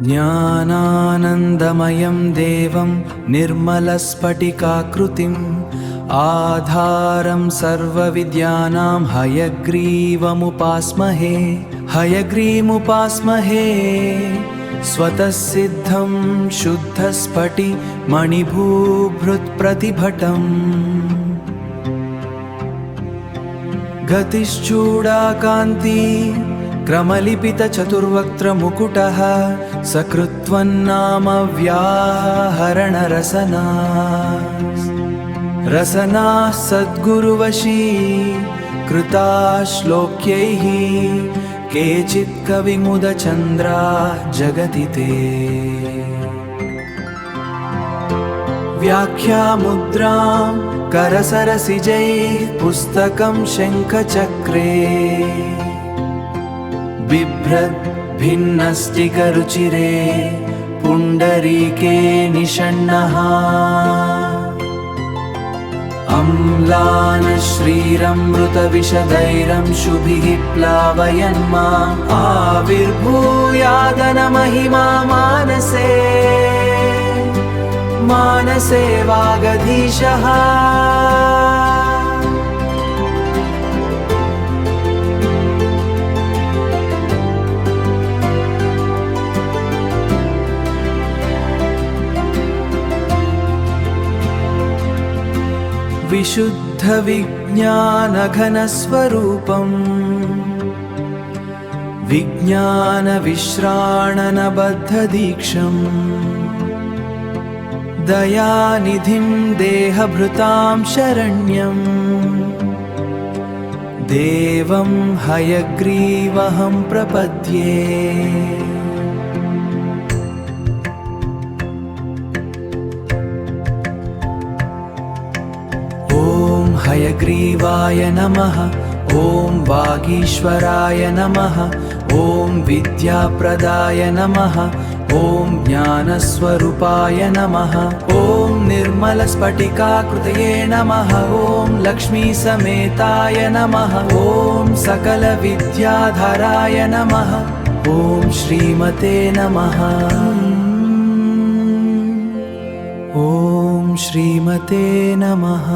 ज्ञानानन्दमयं देवं निर्मलस्फटिकाकृतिम् आधारं सर्वविद्यानां हयग्रीवमुपास्महे स्वतः सिद्धं शुद्धस्फटि मणिभूभृत्प्रतिभटम् गतिश्चूडाकान्ति क्रमलिपितचतुर्वक्त्रमुकुटः सकृत्वन्नाम व्याहरणरसना रसनाः सद्गुरुवशी कृता श्लोक्यैः केचित् कविमुदचन्द्रा जगति ते व्याख्यामुद्रां करसरसिजैः पुस्तकं शङ्खचक्रे बिभ्रद् भिन्नस्टिकरुचिरे पुण्डरीके निषण्णः अम्लानश्रीरमृतविशदैरं शुभिः प्लावयन्माम् आविर्भूयादनमहिमा मानसे वागधीशः विशुद्धविज्ञानघनस्वरूपम् विज्ञानविश्राणनबद्धदीक्षम् दयानिधिं देहभृतां शरण्यम् देवं हयग्रीवहं प्रपद्ये हयग्रीवाय नमः। ॐ वागीश्वराय नमः। ॐ विद्याप्रदाय नमः। ॐ ज्ञानस्वरूपाय नमः। ॐ निर्मलस्फटिकाकृतये नमः। ॐ लक्ष्मीसमेताय नमः। ॐ सकलविद्याधराय नमः। ॐ श्रीमते नमः। ॐ श्रीमते नमः।